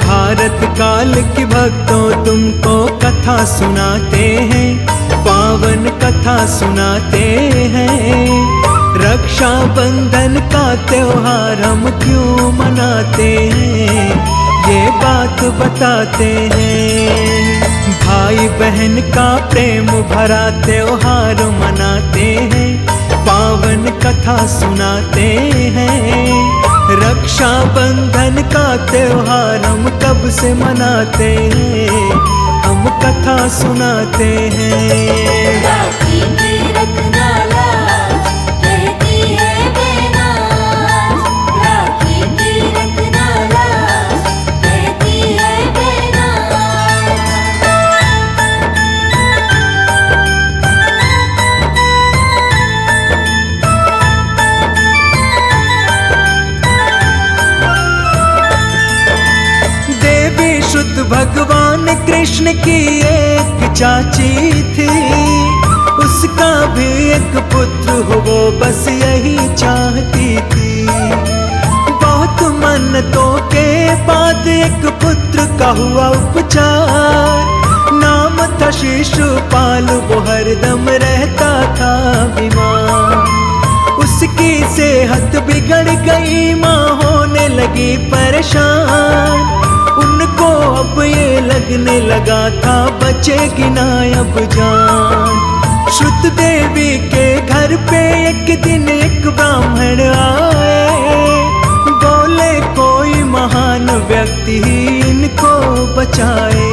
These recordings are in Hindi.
भारत काल की भक्तों तुमको कथा सुनाते हैं, पावन कथा सुनाते हैं। रक्षा बंधन का त्योहार हम क्यों मनाते हैं, ये बात बताते हैं। भाई बहन का प्रेम भरा त्योहार मनाते हैं, पावन कथा सुनाते हैं। रक्षा बंधन का त्योहार हम कब से मनाते हैं, हम कथा सुनाते हैं। राखी की रखना लाज, कहती है बेनाज। राखी की रखना लाज, कहती है बेनाज। देवी शुद्ध भगवान कृष्ण की एक चाची थी, उसका भी एक पुत्र हो वो बस यही चाहती थी। बहुत मन्नतों के बाद एक पुत्र का हुआ उपचार, नाम था शिशुपाल, वो हरदम रहता था बीमार। उसकी सेहत बिगड़ गई, माँ होने लगी परेशान। उनको अब ये लगने लगा था बचेगी ना अब जान। श्रुत देवी के घर पे एक दिन एक ब्राह्मण आए, बोले कोई महान व्यक्ति ही इनको बचाए।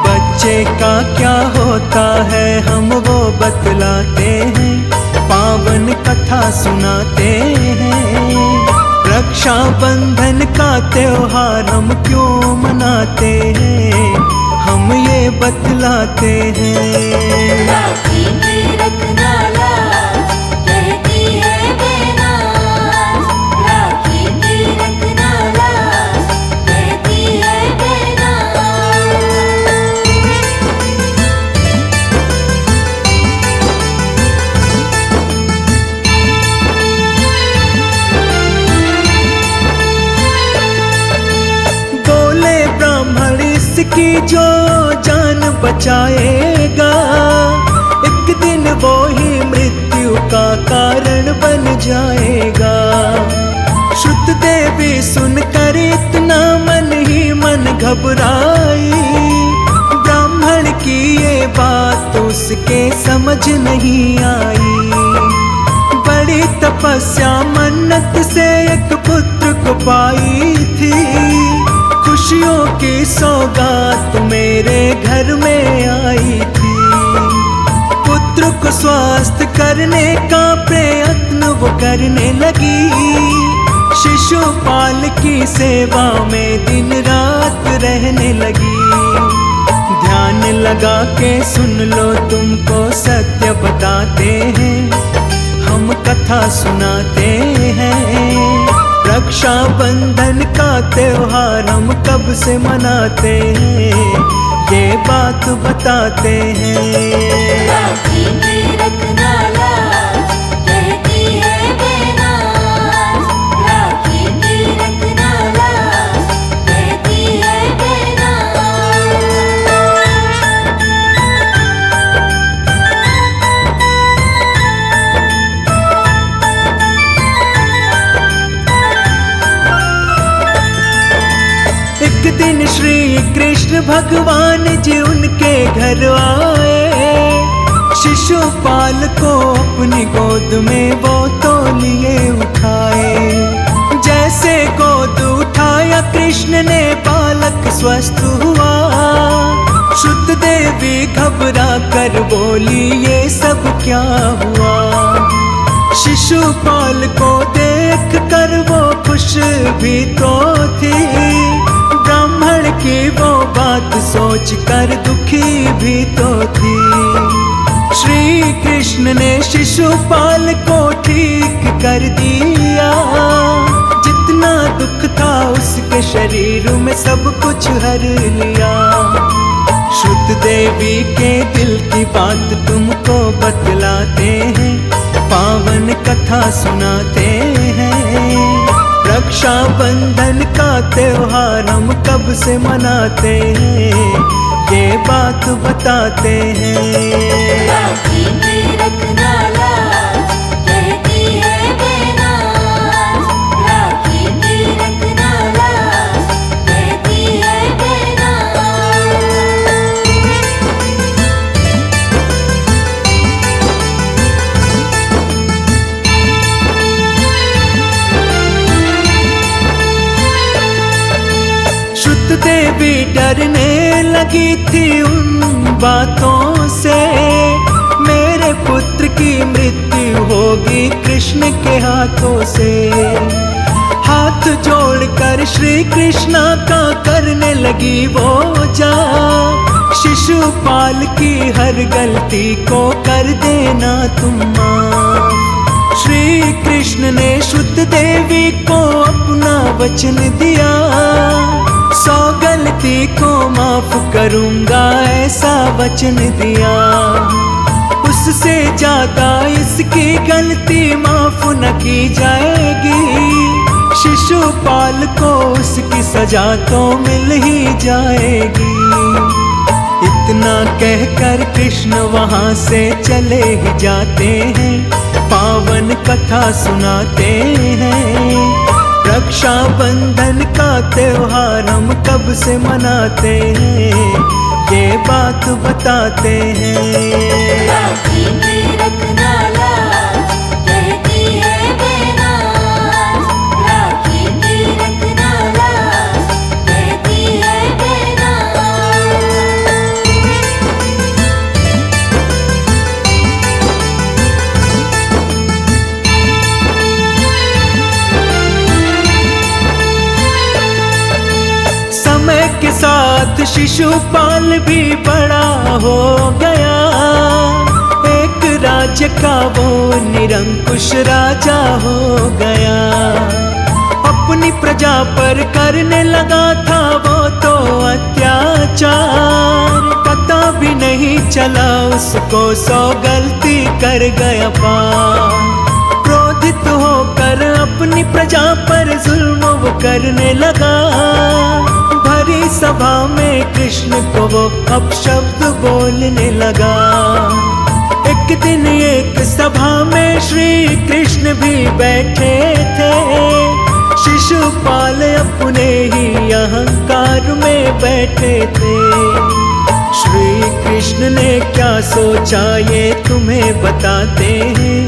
बच्चे का क्या होता है हम वो बतलाते हैं, पावन कथा सुनाते हैं। रक्षा बंधन का त्योहार हम क्यों मनाते हैं, हम ये बतलाते हैं। राखी की रखना लाज, कहती है बेनाज। राखी की रखना लाज, कहती है बेनाज। बोले ब्राह्मण इसकी जो जान बचाएगा, एक दिन वो ही मृत्यु का कारण बन जाएगा। श्रुत देवी सुनकर इतना मन ही मन घबराई, ब्राह्मण की ये बात उसके समझ नहीं आई। बड़ी तपस्या मन्नत से एक पुत्र को पाई थी, खुशियों की सौगात मेरे घर में आई थी। पुत्र को स्वस्थ करने का प्रयत्न वो करने लगी, शिशुपाल की सेवा में दिन रात रहने लगी। ध्यान लगा के सुन लो तुमको सत्य बताते हैं, हम कथा सुनाते हैं। रक्षा बंधन का त्योहार हम कब से मनाते हैं, ये बात बताते हैं। राखी की रखना लाज, कहती है बेनाज। राखी की रखना लाज, कहती है बेनाज। एक दिन श्री कृष्ण भगवान जी उनके घर आए, शिशुपाल को अपनी गोद में वो तो लिए उठाए। जैसे गोद उठाया कृष्ण ने बालक स्वस्थ हुआ, शुद्ध देवी घबरा कर बोली ये सब क्या हुआ। शिशुपाल को देख कर वो खुश भी तो थी, ब्राह्मण की वो बात सोच कर दुखी भी तो थी। श्री कृष्ण ने शिशुपाल को ठीक कर दिया, जितना दुख था उसके शरीर में सब कुछ हर लिया। शुद्ध देवी के दिल की बात तुमको बतलाते हैं, पावन कथा सुनाते हैं। रक्षाबंधन का त्योहार हम कब से मनाते हैं, ये बात बताते हैं। राखी की रखना लाज, कहती है बेनाज। राखी की रखना लाज, कहती है बेनाज। श्रुत देवी डरने लगी थी उन बातों से, मेरे पुत्र की मृत्यु होगी कृष्ण के हाथों से। हाथ जोड़कर श्री कृष्णा का करने लगी वो जाप, शिशुपाल की हर गलती को कर देना तुम माफ। श्री कृष्ण ने शुद्ध देवी को अपना वचन दिया, 100 गलती को माफ करूंगा ऐसा वचन दिया। उससे ज्यादा इसकी गलती माफ न की जाएगी, शिशुपाल को उसकी सजा तो मिल ही जाएगी। इतना कहकर कृष्ण वहां से चले ही जाते हैं, पावन कथा सुनाते हैं। रक्षाबंधन का त्योहार हम कब से मनाते हैं, ये बात बताते हैं। राखी की रखना लाज, कहती है बेनाज। राखी की रखना लाज, कहती है बेनाज। समय के साथ शिशुपाल भी बड़ा हो गया, एक राज्य का वो निरंकुश राजा हो गया। अपनी प्रजा पर करने लगा था वो तो अत्याचार, पता भी नहीं चला उसको 100 गलती कर गया पार। क्रोधित होकर अपनी प्रजा पर जुल्म वो करने लगा, भरी सभा में कृष्ण को वो अपशब्द बोलने लगा। एक दिन एक सभा में श्री कृष्ण भी बैठे थे, शिशुपाल अपने ही अहंकार में बैठे थे। श्री कृष्ण ने क्या सोचा ये तुम्हें बताते हैं,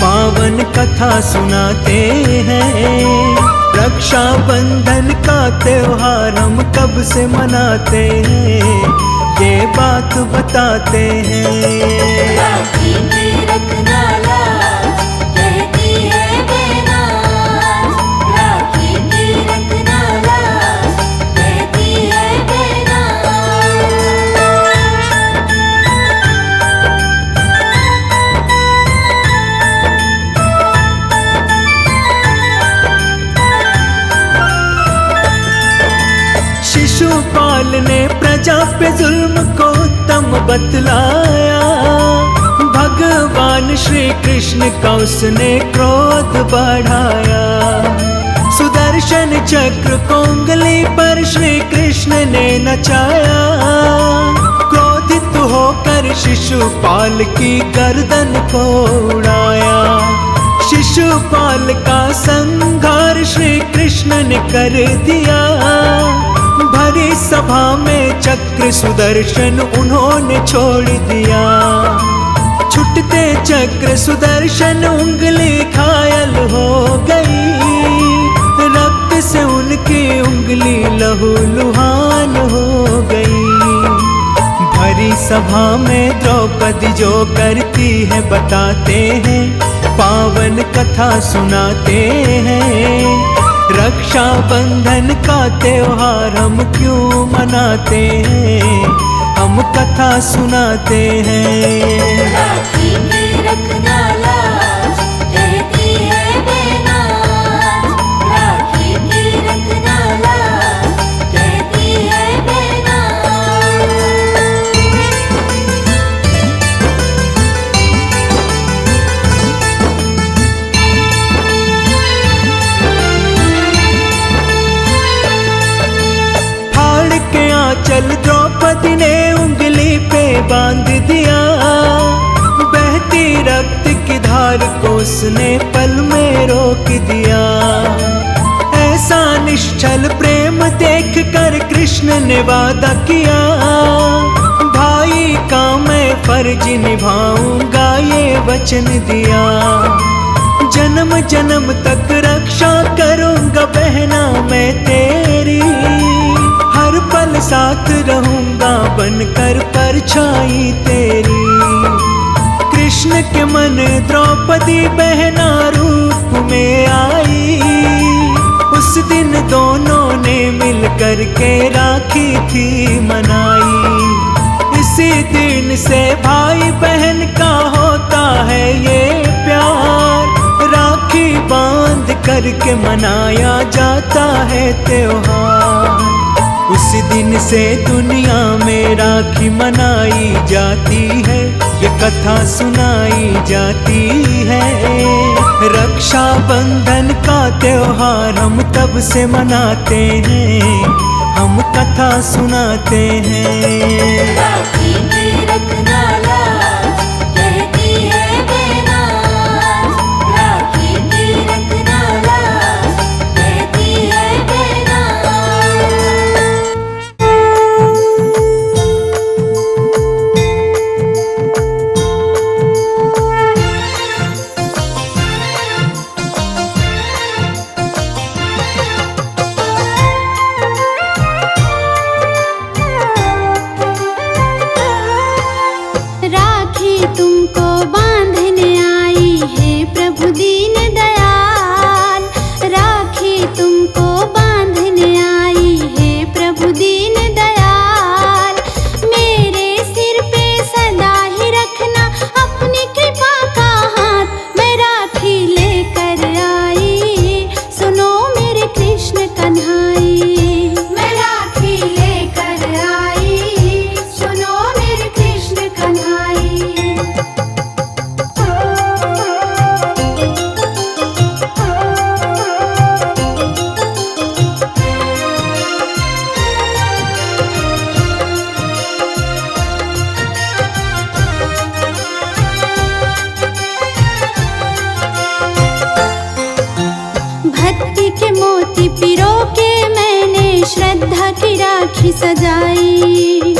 पावन कथा सुनाते हैं। रक्षाबंधन का त्योहार हम कब से मनाते हैं, ये बात बताते हैं। राखी की रखना लाज, कहती है बेनाज। राखी की रखना लाज, कहती है बेनाज। शिशुपाल ने प्रजा पे जुल्म को उत्तम बतलाया, भगवान श्री कृष्ण का उसने क्रोध बढ़ाया। सुदर्शन चक्र को उंगली पर श्री कृष्ण ने नचाया, क्रोधित होकर शिशुपाल की गर्दन को उड़ाया। शिशुपाल का संहार श्री कृष्ण ने कर दिया, भरी सभा में चक्र सुदर्शन उन्होंने छोड़ दिया। छुटते चक्र सुदर्शन उंगली घायल हो गई, रक्त से उनकी उंगली लहूलुहान हो गई। भरी सभा में द्रौपदी जो करती है बताते हैं, पावन कथा सुनाते हैं। रक्षाबंधन का त्योहार हम क्यों मनाते हैं, हम कथा सुनाते हैं। राखी की रखना लाज, कहती है बेनाज। राखी की रखना लाज, कहती है बेनाज। आंचल द्रौपदी ने उंगली पे बांध दिया, बहती रक्त की धार को उसने पल में रोक दिया। ऐसा निश्चल प्रेम देख कर कृष्ण ने वादा किया, भाई का मैं फर्ज निभाऊंगा ये वचन दिया। जन्म जन्म तक रक्षा करूंगा बहना मैं तेरी, हर पल साथ रहूंगा बनकर परछाई तेरी। कृष्ण के मन द्रौपदी बहना रूप में आई, उस दिन दोनों ने मिलकर के राखी थी मनाई। इसी दिन से भाई बहन का होता है ये प्यार, राखी बांध करके मनाया जाता है त्योहार। उस दिन से दुनिया में राखी मनाई जाती है, ये कथा सुनाई जाती है। रक्षा बंधन का त्योहार हम तब से मनाते हैं, हम कथा सुनाते हैं। राखी की रखना लाज, कहती है बेनाज। राखी की रखना लाज, कहती है बेनाज। राखी तुमको बांधने आई है प्रभु दीन दयाल। राखी तुमको बांधने आई है प्रभु दीन दयाल। मेरे सिर पे सदा ही रखना अपनी कृपा का हाथ, मैं राखी लेकर आई, सुनो मेरे कृष्ण कन्हाई। मैं राखी लेकर आई, सुनो मेरे कृष्ण कन्हाई। भक्ति के मोती पिरो के मैंने श्रद्धा की राखी सजाई।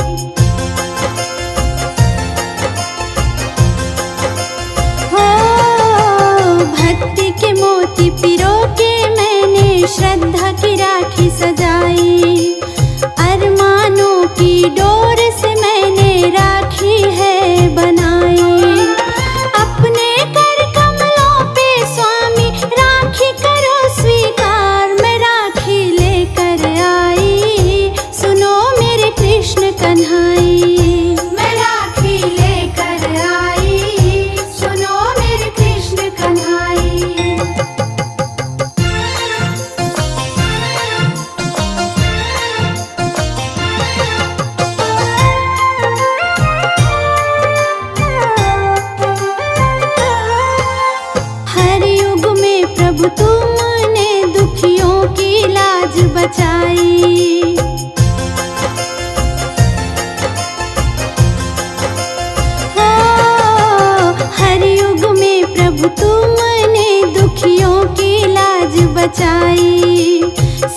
हो भक्ति के मोती पिरो के मैंने श्रद्धा की राखी सजाई। अरमानों की डोर से मैंने राखी है बनाई। अपने कर कमलों पे स्वामी राखी करो स्वीकार, मैं राखी लेकर आई, सुनो मेरे कृष्ण कन्हाई। मैं राखी लेकर आई, सुनो मेरे कृष्ण कन्हाई। हर युग में प्रभु तुमने दुखियों की लाज बचाई। हो हर युग में प्रभु तुमने दुखियों की लाज बचाई।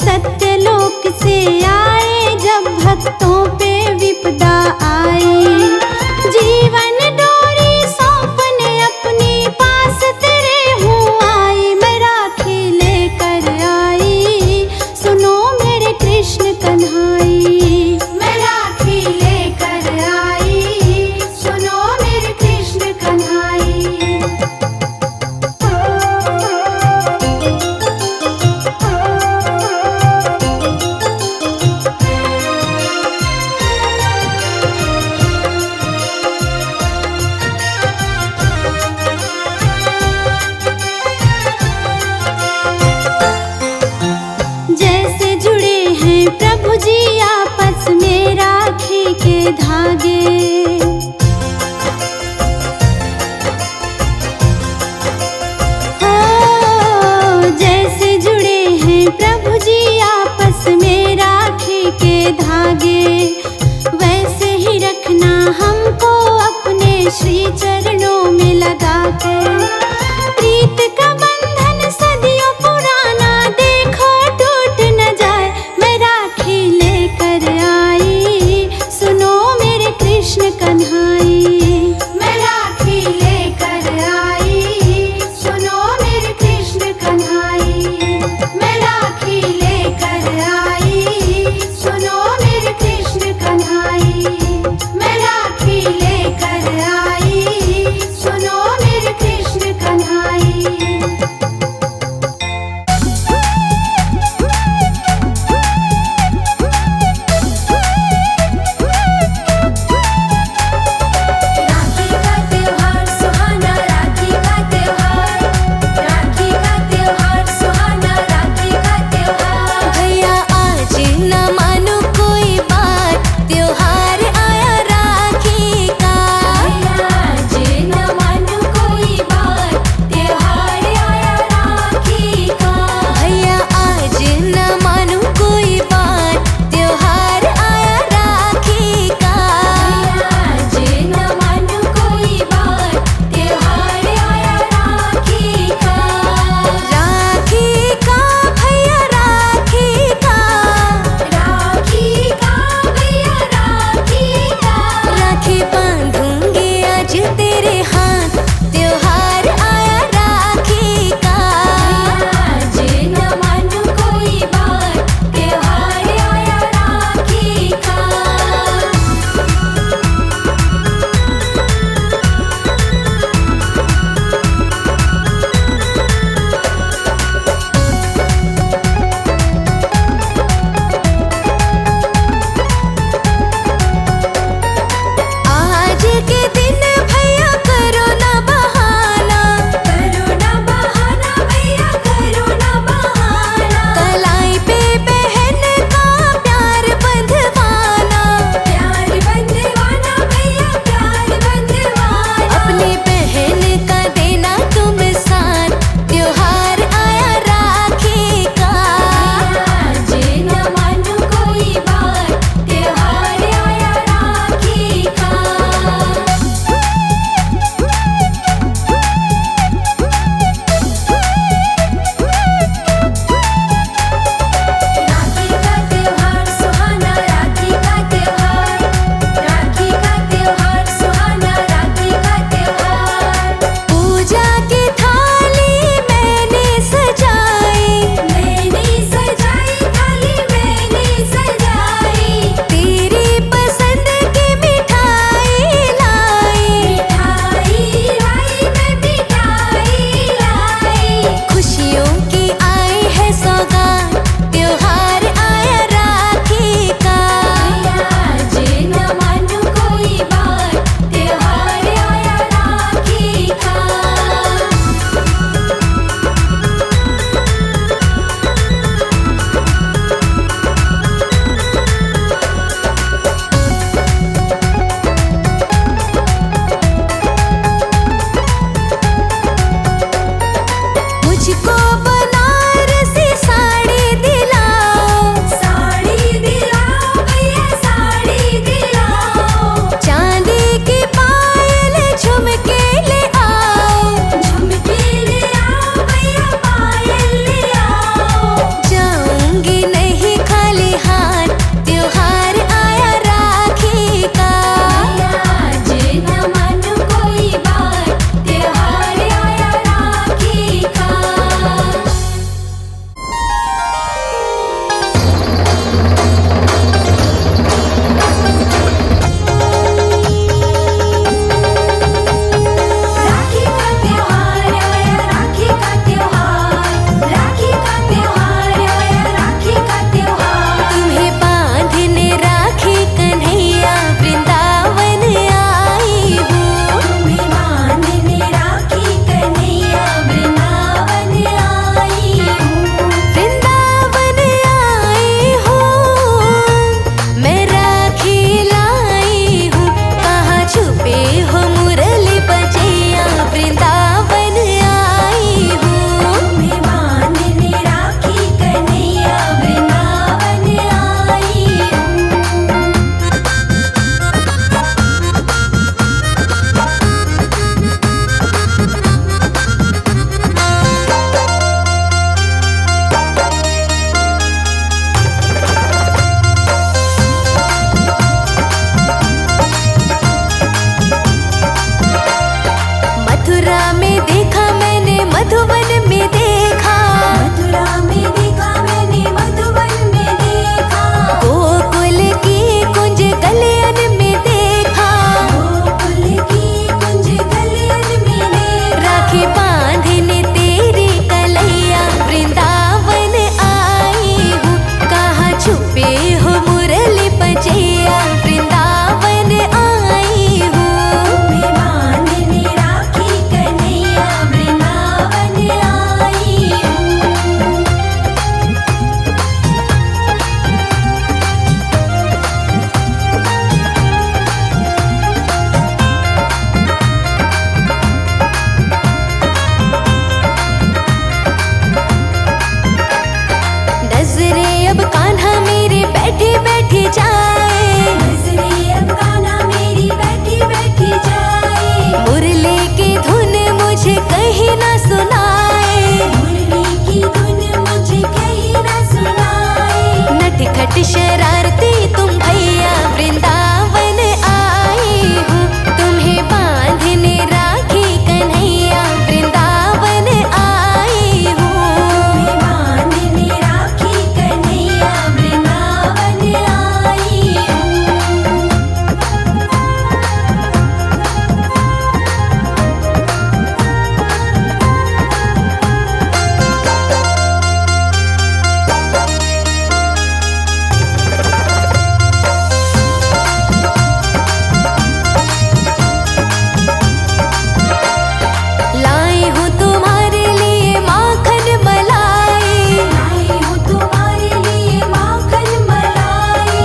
सत्यलोक से आए जब भक्तों पे विपदा आई। जीवन डोरी सौंपने अपनी पास तेरे हूँ आई। मैं राखी लेकर आई, सुनो मेरे कृष्ण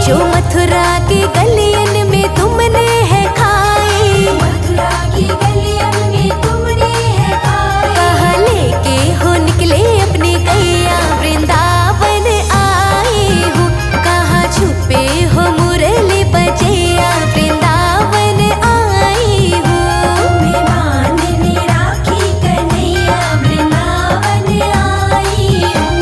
जो मथुरा की गलियन में तुमने है खाई, मथुरा की गलियन में तुमने है खाई। कहाँ लेके हो निकले अपनी गैया वृंदावन आए हो, कहाँ छुपे हो मुरली बजैया वृंदावन आए हो। तुम्हें बांधने राखी कन्हैया वृंदावन आई हूँ।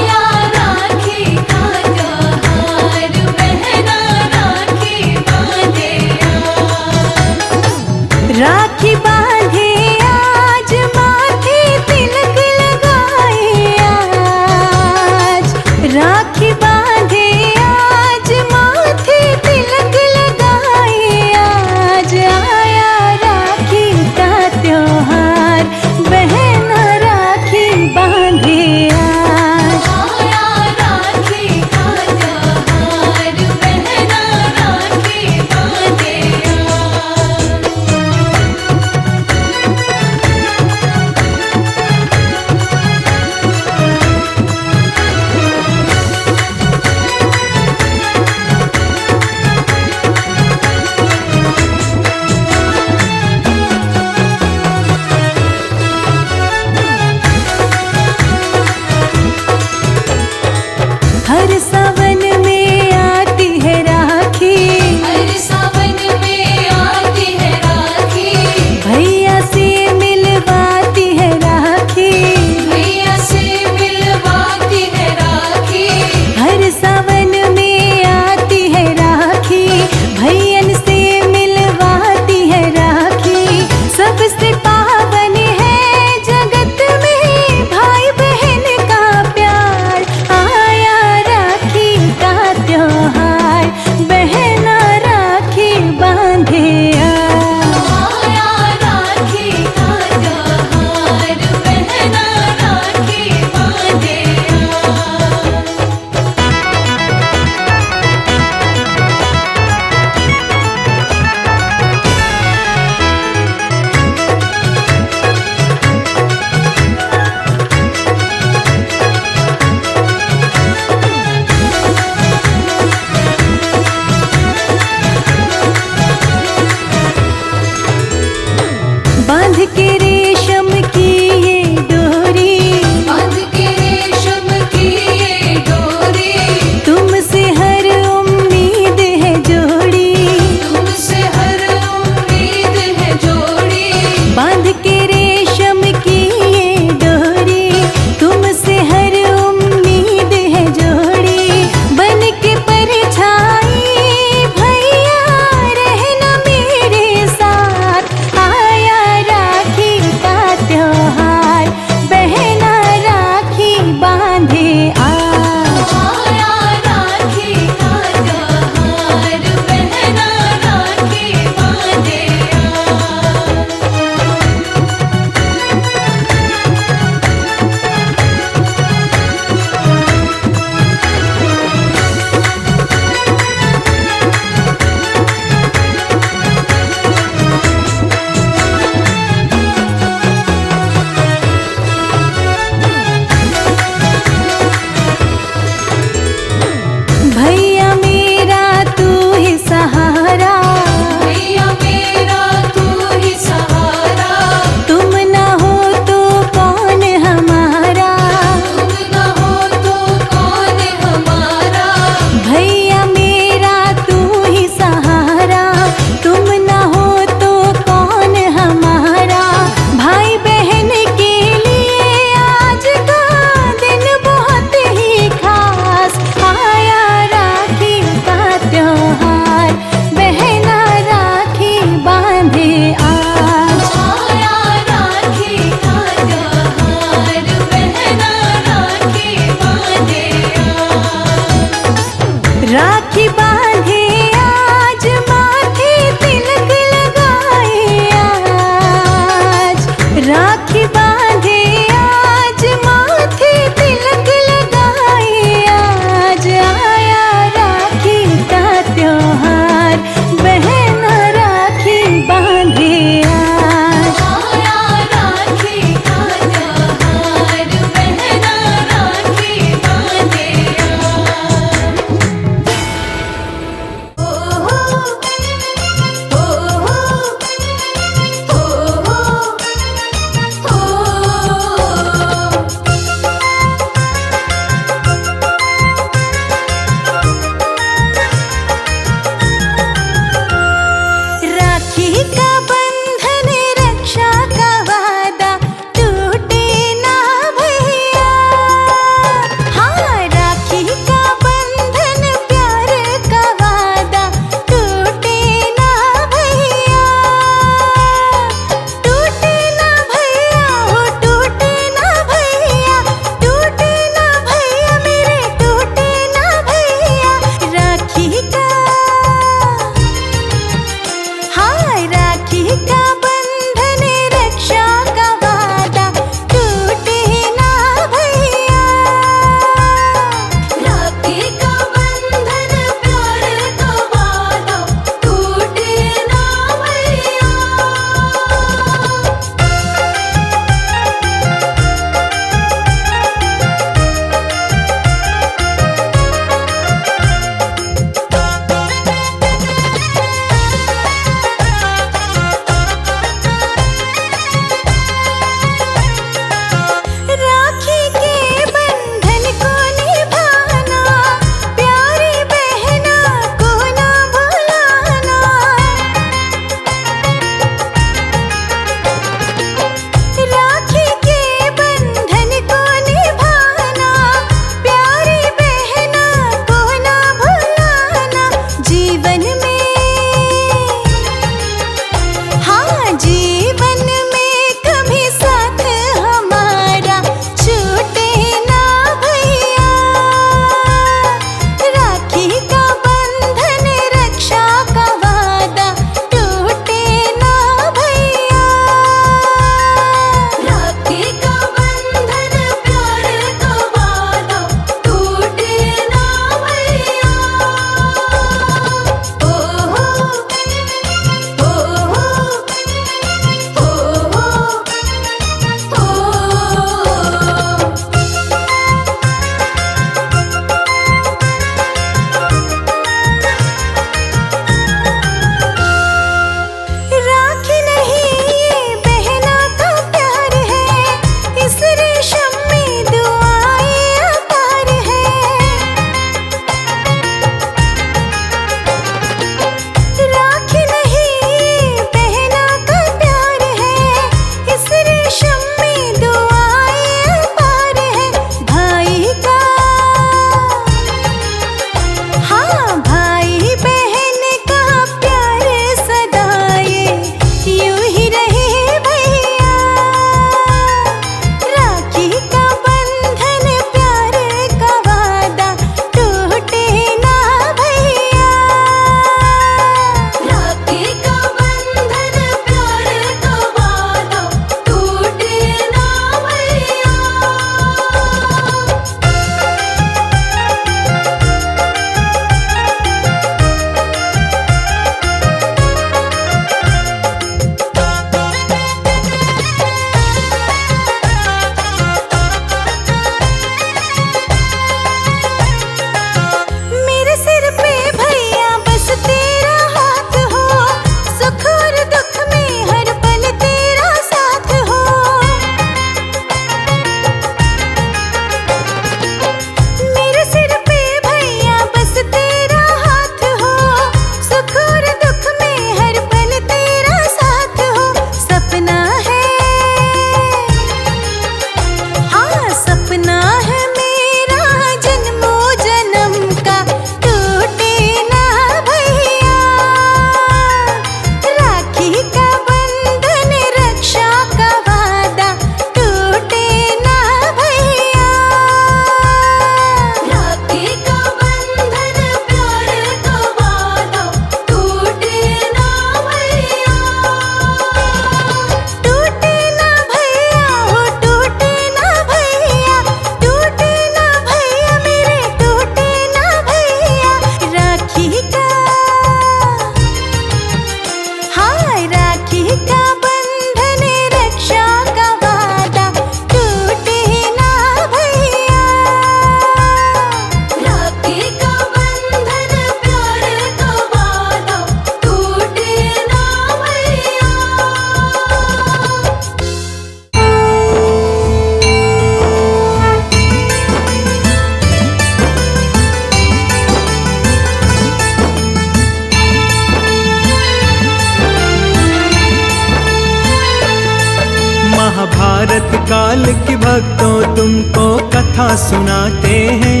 भक्तों तुमको कथा सुनाते हैं,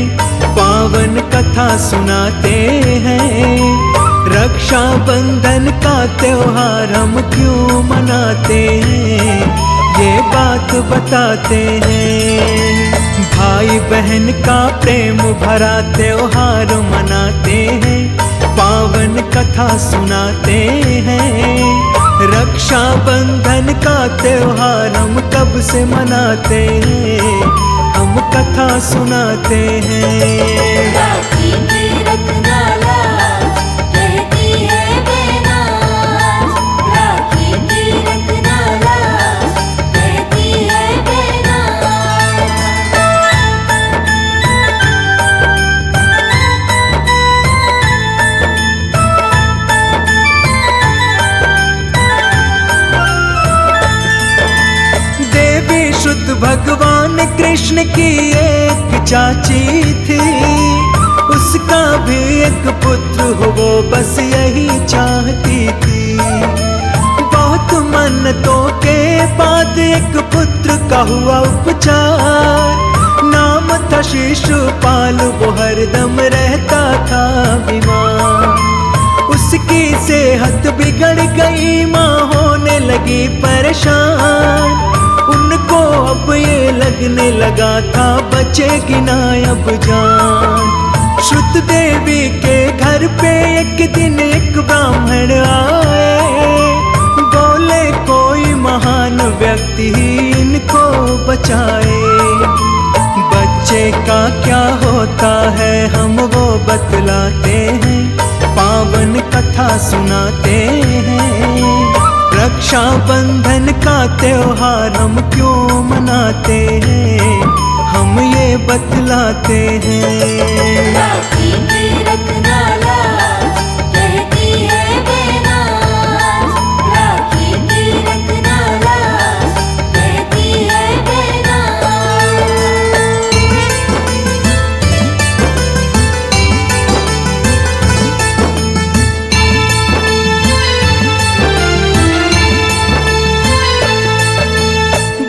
पावन कथा सुनाते हैं। रक्षा बंधन का त्योहार हम क्यों मनाते हैं, ये बात बताते हैं। भाई बहन का प्रेम भरा त्योहार मनाते हैं, पावन कथा सुनाते हैं। रक्षा बंधन का त्योहार हम कब से मनाते हैं, हम कथा सुनाते हैं। राखी की रखना लाज, कहती है बेनाज। राखी की रखना लाज, कहती है बेनाज। देवी शुद्ध भगवान कृष्ण की एक चाची थी, उसका भी एक पुत्र हो वो बस यही चाहती थी। बहुत मन्नतों के बाद एक पुत्र का हुआ उपचार, नाम था शिशुपाल, वो हरदम रहता था बीमार। उसकी सेहत बिगड़ गई, माँ होने लगी परेशान। उनको अब ये लगने लगा था बचेगी ना अब जान। श्रुत देवी के घर पे एक दिन एक ब्राह्मण आए, बोले कोई महान व्यक्ति ही इनको बचाए। बच्चे का क्या होता है हम वो बतलाते हैं, पावन कथा सुनाते हैं। रक्षा बंधन का त्योहार हम क्यों मनाते हैं, हम ये बतलाते हैं। राखी की रखना लाज, कहती है बेनाज। राखी की रखना लाज, कहती है बेनाज।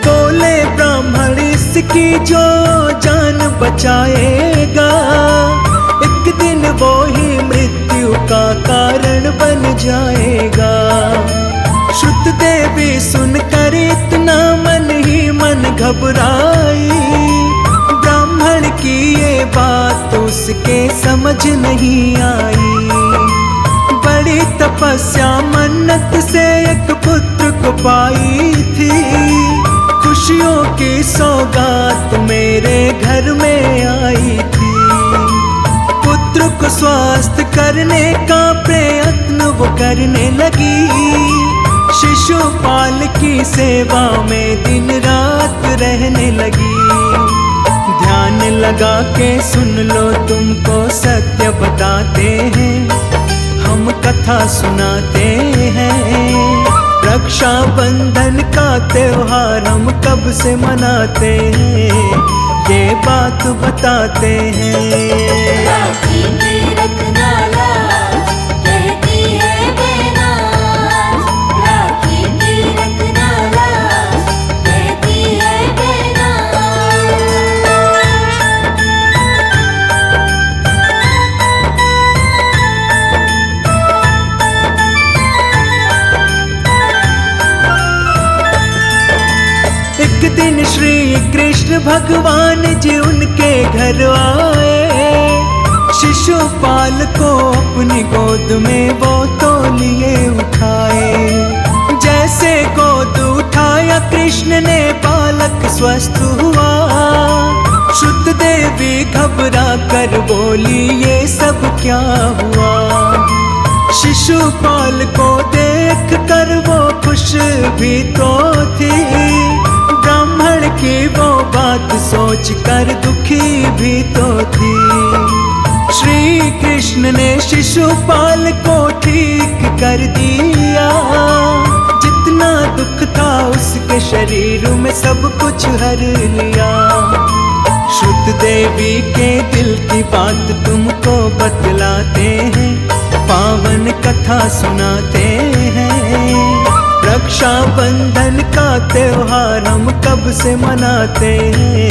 बोले ब्राह्मण इसकी जो जान बचाएगा, एक दिन वो ही मृत्यु का कारण बन जाएगा। श्रुत देवी सुनकर इतना मन ही मन घबराई, ब्राह्मण की ये बात उसके समझ नहीं आई। बड़ी तपस्या मन्नत से एक पुत्र को पाई थी, खुशियों की सौगात मेरे घर में आई थी। पुत्र को स्वस्थ करने का प्रयत्न वो करने लगी, शिशुपाल की सेवा में दिन रात रहने लगी। ध्यान लगा के सुन लो तुमको सत्य बताते हैं, हम कथा सुनाते हैं। रक्षा बंधन का त्योहार हम कब से मनाते हैं, ये बात बताते हैं। राखी की रखना लाज, कहती है बेनाज। राखी की रखना लाज, कहती है बेनाज। एक दिन श्री कृष्ण भगवान जी उनके घर आए, शिशुपाल को अपनी गोद में वो तो लिए उठाए। जैसे गोद उठाया कृष्ण ने बालक स्वस्थ हुआ, शुद्ध देवी घबरा कर बोली ये सब क्या हुआ। शिशुपाल को देख कर वो खुश भी तो थी, ब्राह्मण की वो बात सोच कर दुखी भी तो थी। श्री कृष्ण ने शिशुपाल को ठीक कर दिया, जितना दुख था उसके शरीर में सब कुछ हर लिया। शुद्ध देवी के दिल की बात तुमको बतलाते हैं, पावन कथा सुनाते हैं। रक्षाबंधन का त्योहार हम कब से मनाते हैं,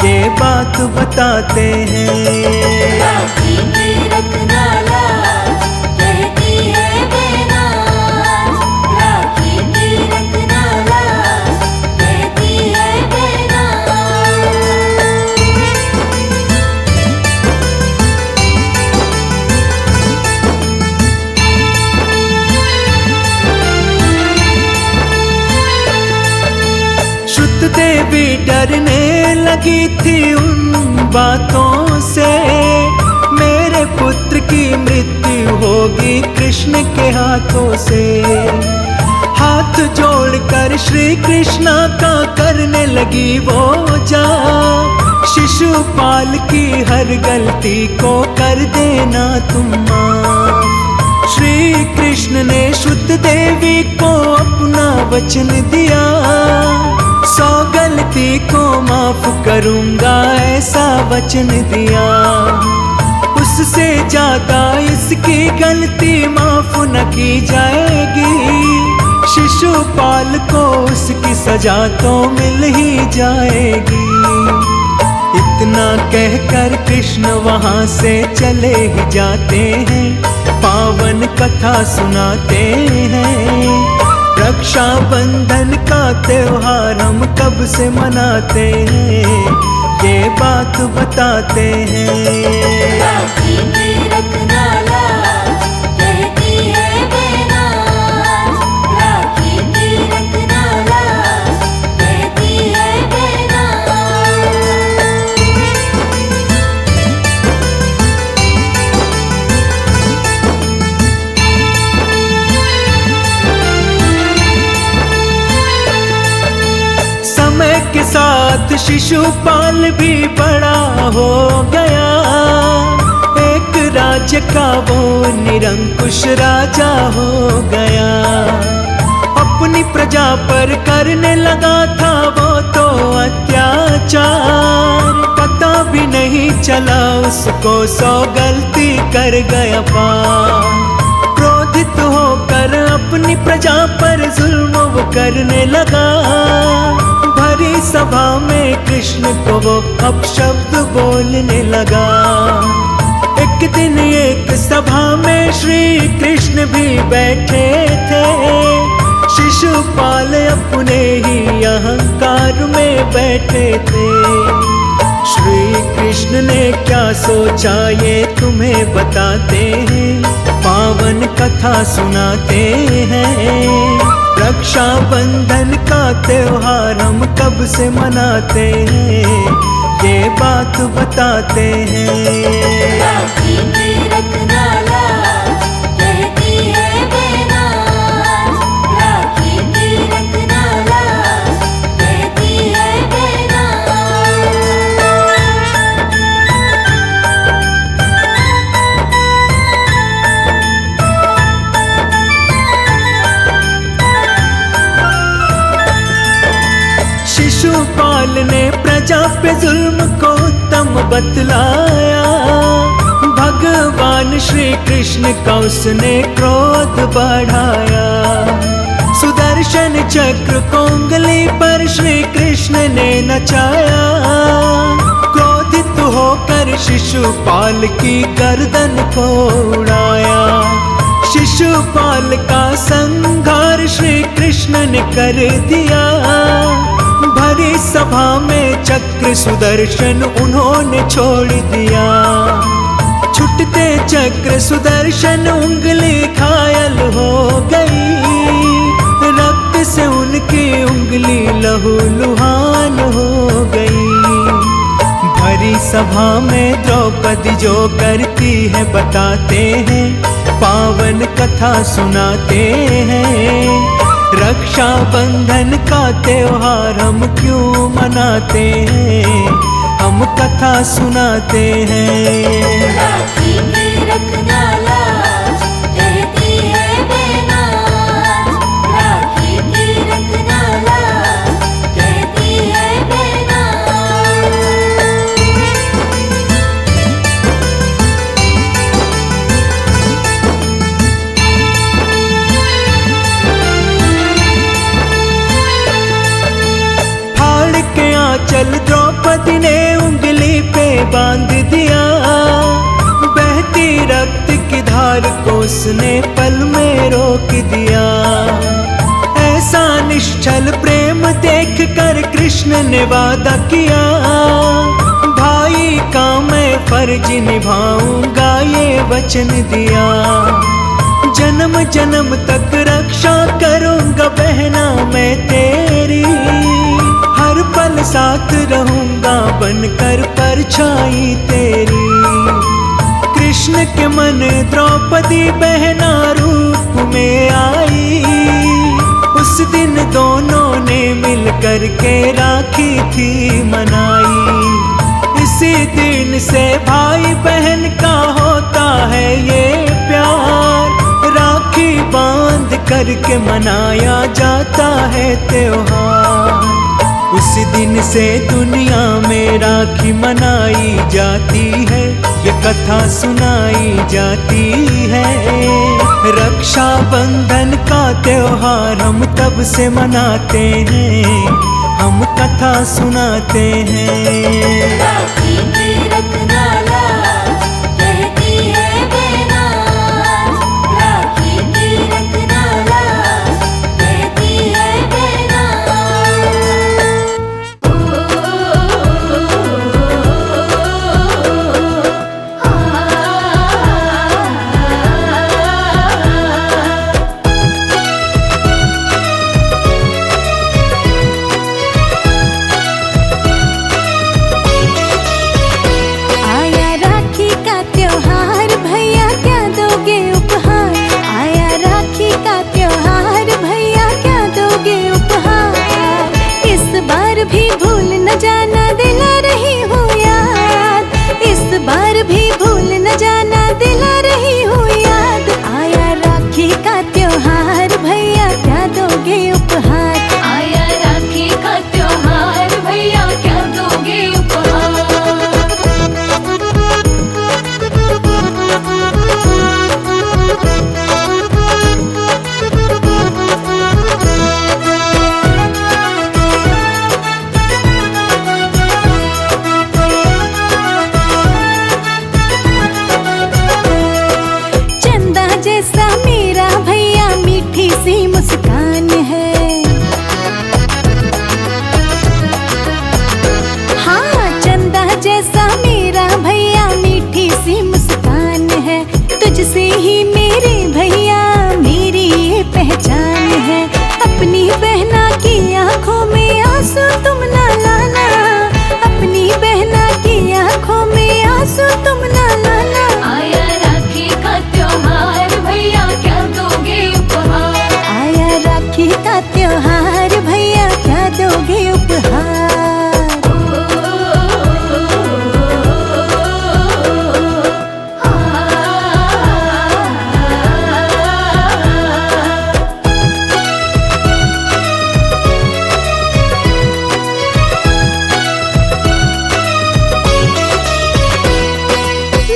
ये बात बताते हैं। राखी की रखना लाज, कहती है बेनाज। राखी की रखना लाज, कहती है बेनाज। श्रुत देवी डरने लगी थी उन बातों से, मेरे पुत्र की मृत्यु होगी कृष्ण के हाथों से। हाथ जोड़कर श्री कृष्णा का करने लगी वो जा, शिशुपाल की हर गलती को कर देना तुम माफ। श्री कृष्ण ने श्रुत देवी को अपना वचन दिया, 100 गलती को माफ करूंगा ऐसा वचन दिया। उससे ज्यादा इसकी गलती माफ न की जाएगी, शिशुपाल को उसकी सजा तो मिल ही जाएगी। इतना कहकर कृष्ण वहां से चले ही जाते हैं, पावन कथा सुनाते हैं। रक्षाबंधन का त्योहार हम कब से मनाते हैं, ये बात बताते हैं। राखी की रखना लाज, कहती है बेनाज। राखी की रखना लाज, कहती है बेनाज। समय के साथ शिशुपाल भी बड़ा हो गया, एक राज्य का वो निरंकुश राजा हो गया। अपनी प्रजा पर करने लगा था वो तो अत्याचार, पता भी नहीं चला उसको 100 गलती कर गया पार। क्रोधित होकर अपनी प्रजा पर जुल्म वो करने लगा, भरी सभा में कृष्ण को वो अपशब्द बोलने लगा। एक दिन एक सभा में श्री कृष्ण भी बैठे थे, शिशुपाल अपने ही अहंकार में बैठे थे। श्री कृष्ण ने क्या सोचा ये तुम्हें बताते हैं, पावन कथा सुनाते हैं। रक्षाबंधन का त्योहार हम कब से मनाते हैं, ये बात बताते हैं। राखी की रखना लाज, कहती है बेनाज। राखी की रखना लाज, कहती है बेनाज। शिशुपाल ने प्रजा पे जुल्म को उत्तम बतलाया, भगवान श्री कृष्ण का उसने क्रोध बढ़ाया। सुदर्शन चक्र को उंगली पर श्री कृष्ण ने नचाया, क्रोधित होकर शिशुपाल की गर्दन को उड़ाया। शिशुपाल का संहार श्री कृष्ण ने कर दिया, भरी सभा में चक्र सुदर्शन उन्होंने छोड़ दिया। छुटते चक्र सुदर्शन उंगली घायल हो गई, रक्त से उनकी उंगली लहूलुहान हो गई। भरी सभा में द्रौपदी जो करती है बताते हैं, पावन कथा सुनाते हैं। रक्षाबंधन का त्योहार हम क्यों मनाते हैं, हम कथा सुनाते हैं। राखी की रखना लाज, कहती है बेनाज। राखी की रखना लाज, कहती है बेनाज। दादी ने उंगली पे बांध दिया, बहती रक्त की धार को उसने पल में रोक दिया। ऐसा निश्चल प्रेम देख कर कृष्ण ने वादा किया, भाई का मैं फर्ज निभाऊंगा ये वचन दिया। जन्म जन्म तक रक्षा करूंगा बहना मैं तेरी, हर पल साथ रहूंगा बनकर परछाई तेरी। कृष्ण के मन द्रौपदी बहना रूप में आई, उस दिन दोनों ने मिलकर के राखी थी मनाई। इसी दिन से भाई बहन का होता है ये प्यार, राखी बांध करके मनाया जाता है त्योहार। उस दिन से दुनिया में राखी मनाई जाती है, ये कथा सुनाई जाती है। रक्षा बंधन का त्योहार हम तब से मनाते हैं, हम कथा सुनाते हैं। राखी की रखना लाज, कहती है बहना। राखी की रखना लाज, कहती है बहना। आया राखी का त्योहार भैया क्या दोगे उपहार, आया राखी का त्योहार भैया क्या दोगे उपहार। इस बार भी भूल न जाना दिला रही हूँ याद, इस बार भी भूल न जाना दिला रही हूँ याद। आया राखी का त्योहार भैया क्या दोगे उपहार, आया राखी का त्योहार भैया क्या दोगे उपहार। चंदा जैसा मेरा भैया मीठी सी मुस्कान है। हाँ चंदा जैसा मेरा भैया मीठी सी मुस्कान है, तुझसे ही मेरे भैया मेरी ये पहचान है। अपनी बहना की आंखों में आंसू तुम ना लाना, अपनी बहना की आंखों में आंसू तुम ना लाना। आया राखी का त्योहार भैया क्या दोगे उपहार। आया राखी का त्योहार भैया क्या दोगे उपहार।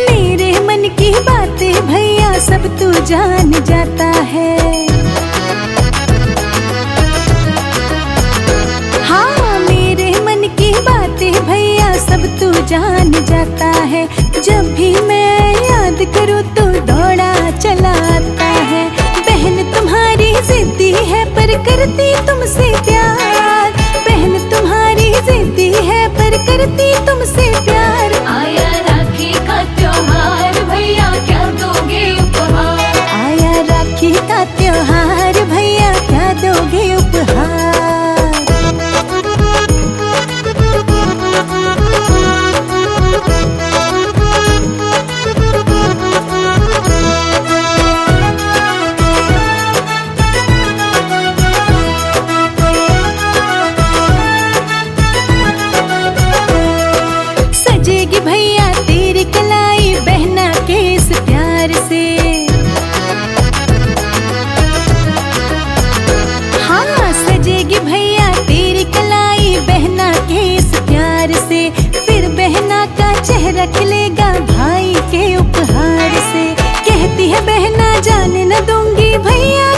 मेरे मन की बातें भैया सब तू जान जाता है। हाँ मेरे मन की बातें भैया सब तू जान जाता है। जब भी मैं याद करूँ तो दौड़ा चला आता है। बहन तुम्हारी जिद्दी है पर करती तुमसे प्यार, बहन तुम्हारी जिद्दी है पर करती तुमसे प्यार। आया राखी का त्योहार भैया क्या दोगे उपहार। आया राखी का त्योहार भैया क्या दोगे उपहार। सजेगी भैया तेरी कलाई बहना के इस प्यार से। हाँ सजेगी भैया तेरी कलाई बहना के इस प्यार से। फिर बहना का चेहरा खिलेगा भाई के उपहार से। कहती है बहना जाने न दूंगी भैया